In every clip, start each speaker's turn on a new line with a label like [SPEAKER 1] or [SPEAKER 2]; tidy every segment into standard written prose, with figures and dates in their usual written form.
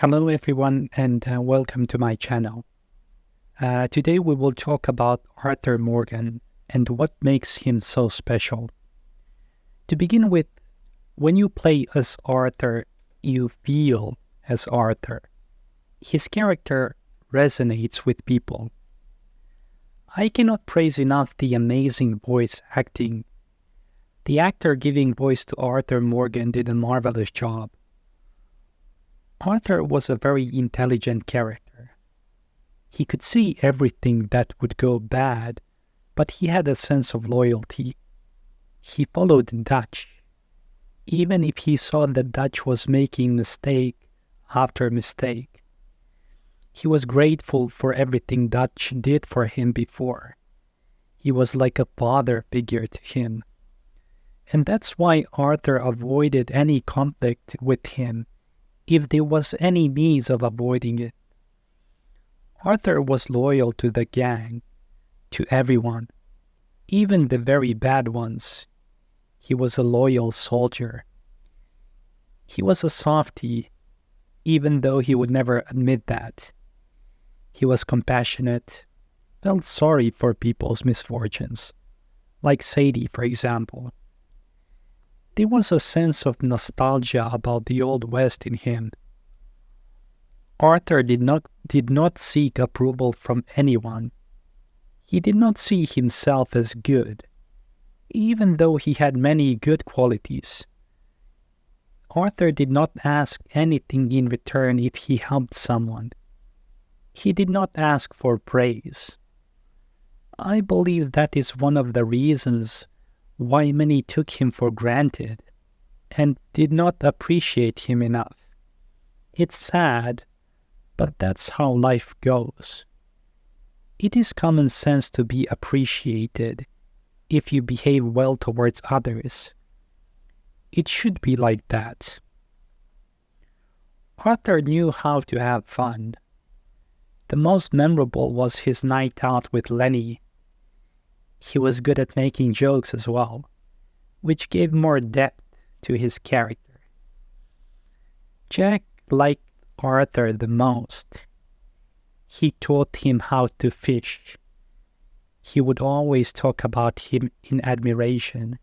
[SPEAKER 1] Hello everyone and welcome to my channel. Today we will talk about Arthur Morgan and what makes him so special. To begin with, when you play as Arthur, you feel as Arthur. His character resonates with people. I cannot praise enough the amazing voice acting. The actor giving voice to Arthur Morgan did a marvelous job. Arthur was a very intelligent character. He could see everything that would go bad, but he had a sense of loyalty. He followed Dutch, even if he saw that Dutch was making mistake after mistake. He was grateful for everything Dutch did for him before. He was like a father figure to him. And that's why Arthur avoided any conflict with him, if there was any means of avoiding it. Arthur was loyal to the gang, to everyone, even the very bad ones. He was a loyal soldier. He was a softie, even though he would never admit that. He was compassionate, felt sorry for people's misfortunes, like Sadie, for example. There was a sense of nostalgia about the Old West in him. Arthur did not seek approval from anyone. He did not see himself as good, even though he had many good qualities. Arthur did not ask anything in return if he helped someone. He did not ask for praise. I believe that is one of the reasons why many took him for granted and did not appreciate him enough. It's sad, but that's how life goes. It is common sense to be appreciated if you behave well towards others. It should be like that. Arthur knew how to have fun. The most memorable was his night out with Lenny. He was good at making jokes as well, which gave more depth to his character. Jack liked Arthur the most. He taught him how to fish. He would always talk about him in admiration.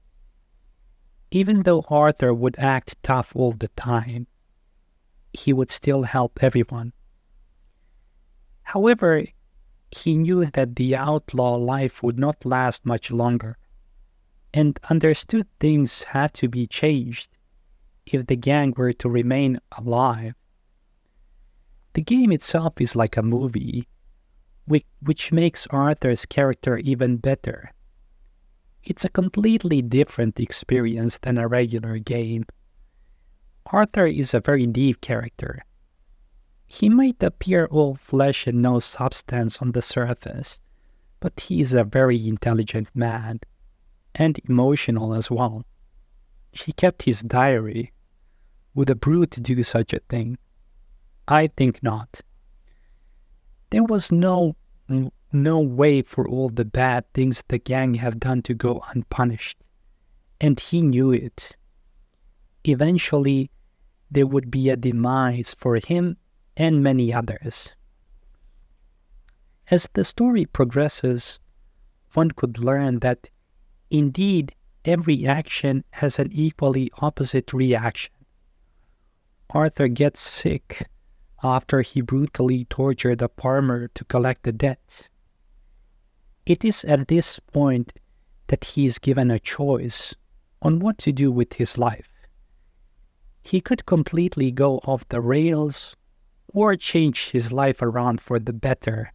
[SPEAKER 1] Even though Arthur would act tough all the time, he would still help everyone. However, he knew that the outlaw life would not last much longer, and understood things had to be changed if the gang were to remain alive. The game itself is like a movie, which makes Arthur's character even better. It's a completely different experience than a regular game. Arthur is a very deep character. He might appear all flesh and no substance on the surface, but he is a very intelligent man, and emotional as well. He kept his diary. Would a brute do such a thing? I think not. There was no way for all the bad things the gang have done to go unpunished, and he knew it. Eventually, there would be a demise for him and many others. As the story progresses, one could learn that indeed every action has an equally opposite reaction. Arthur gets sick after he brutally tortured a farmer to collect the debts. It is at this point that he is given a choice on what to do with his life. He could completely go off the rails or change his life around for the better.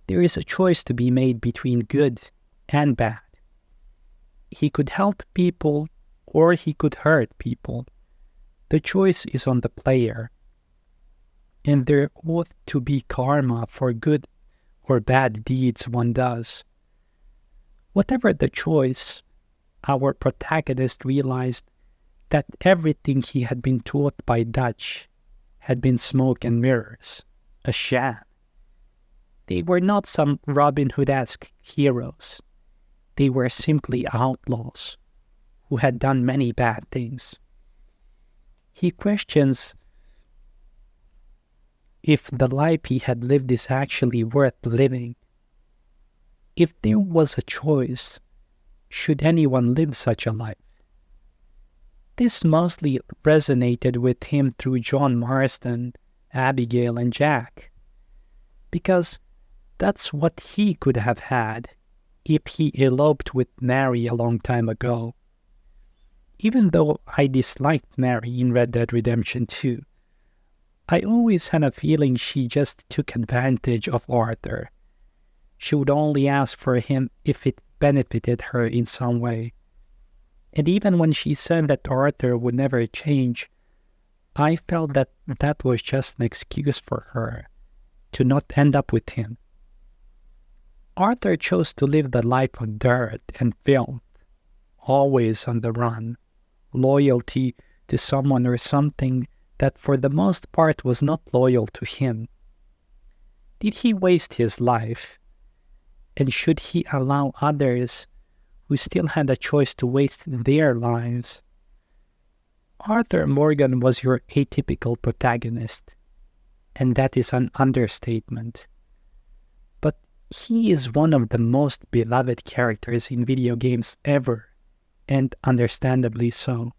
[SPEAKER 1] There is a choice to be made between good and bad. He could help people or he could hurt people. The choice is on the player. And there ought to be karma for good or bad deeds one does. Whatever the choice, our protagonist realized that everything he had been taught by Dutch had been smoke and mirrors, a sham. They were not some Robin Hood-esque heroes. They were simply outlaws who had done many bad things. He questions if the life he had lived is actually worth living. If there was a choice, should anyone live such a life? This mostly resonated with him through John Marston, Abigail, and Jack, because that's what he could have had if he eloped with Mary a long time ago. Even though I disliked Mary in Red Dead Redemption 2, I always had a feeling she just took advantage of Arthur. She would only ask for him if it benefited her in some way. And even when she said that Arthur would never change, I felt that that was just an excuse for her to not end up with him. Arthur chose to live the life of dirt and filth, always on the run, loyalty to someone or something that for the most part was not loyal to him. Did he waste his life? And should he allow others who still had a choice to waste their lives? Arthur Morgan was your atypical protagonist, and that is an understatement. But he is one of the most beloved characters in video games ever, and understandably so.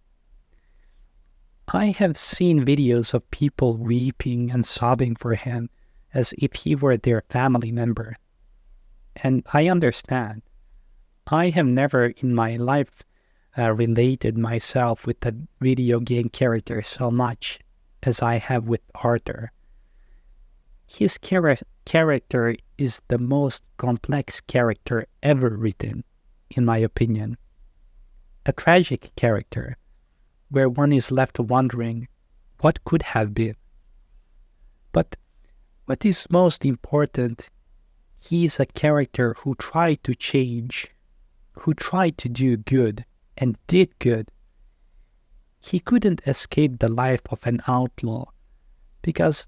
[SPEAKER 1] I have seen videos of people weeping and sobbing for him as if he were their family member. And I understand. I have never in my life related myself with a video game character so much as I have with Arthur. His character is the most complex character ever written, in my opinion. A tragic character, where one is left wondering what could have been. But what is most important, he is a character who tried to change, who tried to do good, and did good. He couldn't escape the life of an outlaw, because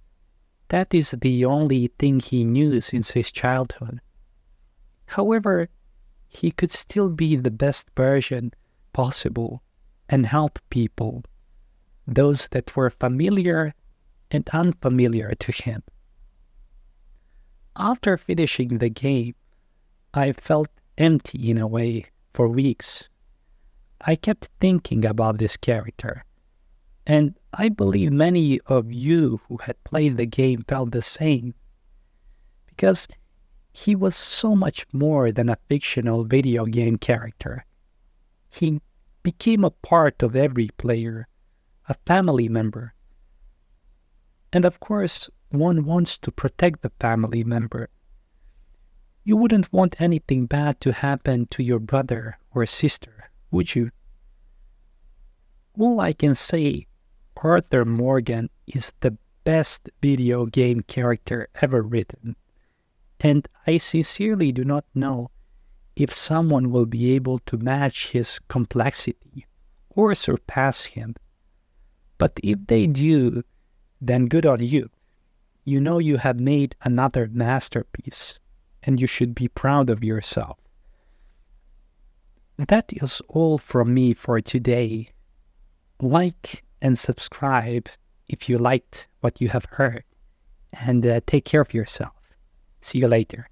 [SPEAKER 1] that is the only thing he knew since his childhood. However, he could still be the best version possible and help people, those that were familiar and unfamiliar to him. After finishing the game, I felt empty in a way for weeks. I kept thinking about this character, and I believe many of you who had played the game felt the same, because he was so much more than a fictional video game character. He became a part of every player, a family member. And of course, one wants to protect the family member. You wouldn't want anything bad to happen to your brother or sister, would you? All I can say, Arthur Morgan is the best video game character ever written, and I sincerely do not know if someone will be able to match his complexity or surpass him. But if they do, then good on you. You know you have made another masterpiece, and you should be proud of yourself. That is all from me for today. Like and subscribe if you liked what you have heard, and take care of yourself. See you later.